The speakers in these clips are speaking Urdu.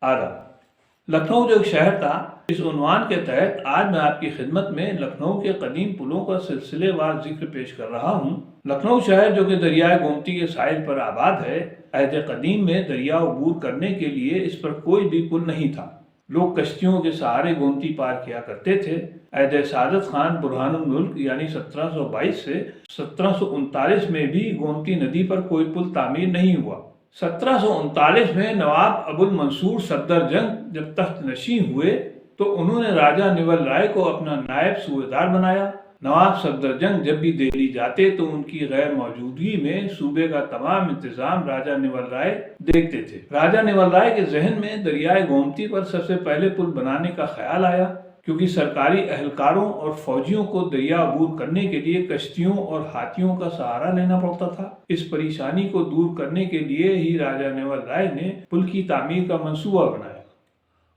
آداب۔ لکھنؤ جو ایک شہر تھا، اس عنوان کے تحت آج میں آپ کی خدمت میں لکھنؤ کے قدیم پلوں کا سلسلے وار ذکر پیش کر رہا ہوں۔ لکھنؤ شہر جو کہ دریائے گومتی کے ساحل پر آباد ہے، عہد قدیم میں دریا عبور کرنے کے لیے اس پر کوئی بھی پل نہیں تھا۔ لوگ کشتیوں کے سہارے گومتی پار کیا کرتے تھے۔ عہد سعادت خان برہان الملک یعنی 1722 سے 1739 میں بھی گومتی ندی پر کوئی پل تعمیر نہیں ہوا۔ 1739 میں نواب ابو المنصور صدر جنگ جب تخت نشین ہوئے تو انہوں نے راجہ نیول رائے کو اپنا نائب صوبیدار بنایا۔ نواب صدر جنگ جب بھی دہلی جاتے تو ان کی غیر موجودگی میں صوبے کا تمام انتظام راجہ نیول رائے دیکھتے تھے۔ راجہ نیول رائے کے ذہن میں دریائے گومتی پر سب سے پہلے پل بنانے کا خیال آیا، کیونکہ سرکاری اہلکاروں اور فوجیوں کو دریا عبور کرنے کے لیے کشتیوں اور ہاتھیوں کا سہارا لینا پڑتا تھا۔ اس پریشانی کو دور کرنے کے لیے ہی راجہ نیول رائے نے پل کی تعمیر کا منصوبہ بنایا،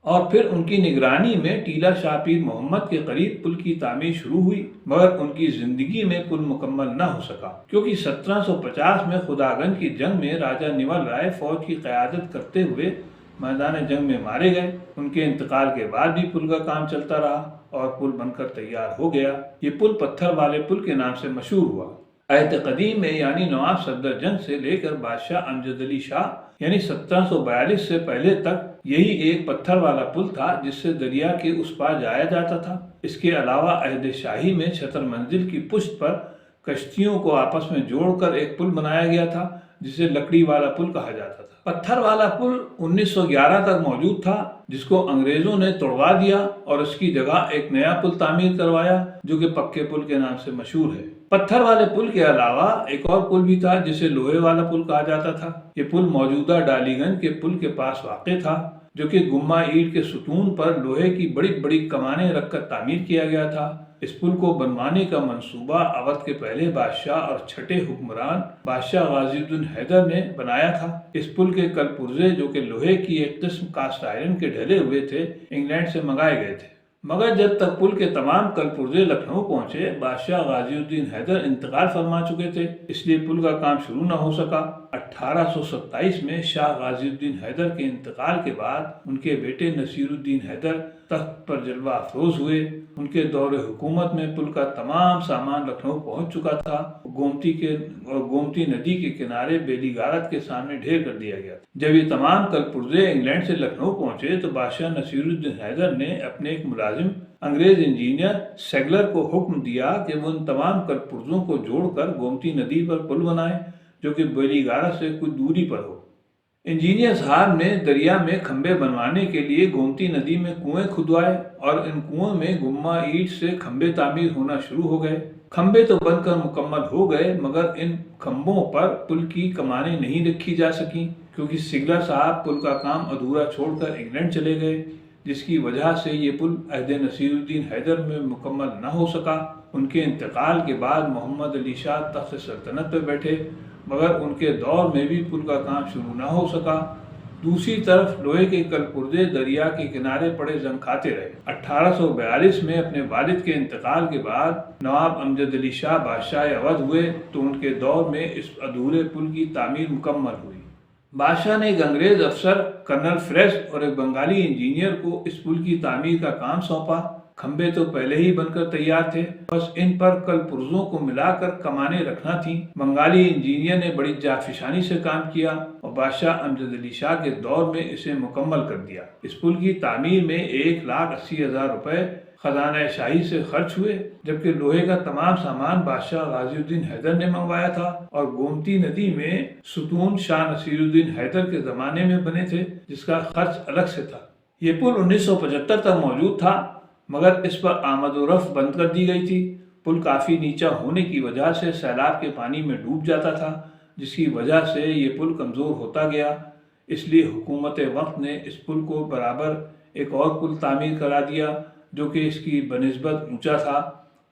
اور پھر ان کی نگرانی میں ٹیلا شاہ پیر محمد کے قریب پل کی تعمیر شروع ہوئی، مگر ان کی زندگی میں پل مکمل نہ ہو سکا، کیونکہ 1750 میں خدا گنج کی جنگ میں راجہ نیول رائے فوج کی قیادت کرتے ہوئے میدان جنگ میں مارے گئے۔ ان کے انتقال کے بعد بھی پل کا کام چلتا رہا اور پل بن کر تیار ہو گیا۔ یہ پل پتھر والے پل کے نام سے مشہور ہوا۔ عہد قدیم میں یعنی نواب صدر جنگ سے لے کر بادشاہ امجد علی شاہ یعنی 1742 سے پہلے تک یہی ایک پتھر والا پل تھا جس سے دریا کے اس پار جایا جاتا تھا۔ اس کے علاوہ عہد شاہی میں چھتر منزل کی پشت پر کشتیوں کو آپس میں جوڑ کر ایک پل بنایا گیا تھا جسے لکڑی والا پل کہا جاتا تھا۔ پتھر والا پل 1911 تک موجود تھا، جس کو انگریزوں نے توڑوا دیا اور اس کی جگہ ایک نیا پل تعمیر کروایا جو کہ پکے پل کے نام سے مشہور ہے۔ پتھر والے پل کے علاوہ ایک اور پل بھی تھا جسے لوہے والا پل کہا جاتا تھا۔ یہ پل موجودہ ڈالی گنج کے پل کے پاس واقع تھا، جو کہ گمہ اینٹ کے ستون پر لوہے کی بڑی بڑی کمانیں رکھ کر تعمیر کیا گیا تھا۔ اس پل کو بنوانے کا منصوبہ اودھ کے پہلے بادشاہ اور چھٹے حکمران بادشاہ غازی الدین حیدر نے بنایا تھا۔ اس پل کے کل پرزے جو کہ لوہے کی ایک قسم کاسٹ آئرن کے ڈھلے ہوئے تھے، انگلینڈ سے منگائے گئے تھے، مگر جب تک پل کے تمام کل پرزے لکھنؤ پہنچے بادشاہ غازی الدین حیدر انتقال فرما چکے تھے، اس لیے پل کا کام شروع نہ ہو سکا۔ 1827 میں شاہ غازی الدین حیدر کے انتقال کے بعد ان کے بیٹے نصیر الدین حیدر تخت پر جلوہ افروز ہوئے۔ ان کے دور حکومت میں پل کا تمام سامان لکھنؤ پہنچ چکا تھا۔ گومتی ندی کے کنارے بیلی غارت کے سامنے ڈھیر کر دیا گیا تھا۔ جب یہ تمام کل پرزے انگلینڈ سے لکھنؤ پہنچے تو بادشاہ نصیر الدین حیدر نے اپنے ایک ملازم انگریز انجینئر سیگلر کو حکم دیا کہ وہ ان تمام کل پرزوں کو جوڑ کر گومتی ندی پر پل بنائے جو کہ بیلی غارت سے کچھ دوری پر ہو۔ انجینئر صاحب نے دریا میں کھمبے بنوانے کے لیے گومتی ندی میں کنویں کھدوائے اور ان کنووں میں گمہ اینٹ سے کھمبے تعمیر ہونا شروع ہو گئے۔ کھمبے تو بن کر مکمل ہو گئے، مگر ان کھمبوں پر پل کی کمانیں نہیں رکھی جا سکیں، کیونکہ سیگلر صاحب پل کا کام ادھورا چھوڑ کر انگلینڈ چلے گئے، جس کی وجہ سے یہ پل عہد نصیر الدین حیدر میں مکمل نہ ہو سکا۔ ان کے انتقال کے بعد محمد علی شاہ تخت سلطنت پر بیٹھے، مگر ان کے دور میں بھی پل کا کام شروع نہ ہو سکا۔ دوسری طرف لوہے کے کل پرزے دریا کے کنارے پڑے زنگ کھاتے رہے۔ 1842 میں اپنے والد کے انتقال کے بعد نواب امجد علی شاہ بادشاہ اودھ ہوئے تو ان کے دور میں اس ادھورے پل کی تعمیر مکمل ہوئی۔ بادشاہ نے ایک انگریز افسر کرنل فریسٹ اور ایک بنگالی انجینئر کو اس پل کی تعمیر کا کام سونپا۔ کھمبے تو پہلے ہی بن کر تیار تھے، بس ان پر کل پرزوں کو ملا کر کمانیں رکھنا تھیں۔ بنگالی انجینئر نے بڑی جافشانی سے کام کیا اور بادشاہ امجد علی شاہ کے دور میں اسے مکمل کر دیا۔ اس پل کی تعمیر میں 1,80,000 روپے خزانہ شاہی سے خرچ ہوئے، جبکہ لوہے کا تمام سامان بادشاہ غازی الدین حیدر نے منگوایا تھا، اور گومتی ندی میں ستون شاہ نصیر الدین حیدر کے زمانے میں بنے تھے، جس کا خرچ الگ سے تھا۔ یہ پل 1975 تک موجود تھا، مگر اس پر آمد و رفت بند کر دی گئی تھی۔ پل کافی نیچا ہونے کی وجہ سے سیلاب کے پانی میں ڈوب جاتا تھا، جس کی وجہ سے یہ پل کمزور ہوتا گیا۔ اس لیے حکومت وقت نے اس پل کو برابر ایک اور پل تعمیر کرا دیا جو کہ اس کی بنسبت اونچا تھا،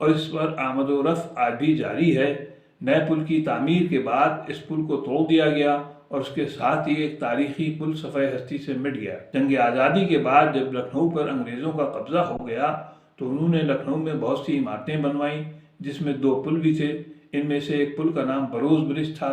اور اس پر آمد و رفت آج بھی جاری ہے۔ نئے پل کی تعمیر کے بعد اس پل کو توڑ دیا گیا اور اس کے ساتھ ہی ایک تاریخی پل صفحہ ہستی سے مٹ گیا۔ جنگ آزادی کے بعد جب لکھنؤ پر انگریزوں کا قبضہ ہو گیا تو انہوں نے لکھنؤ میں بہت سی عمارتیں بنوائیں، جس میں 2 پل بھی تھے۔ ان میں سے ایک پل کا نام بروز برج تھا،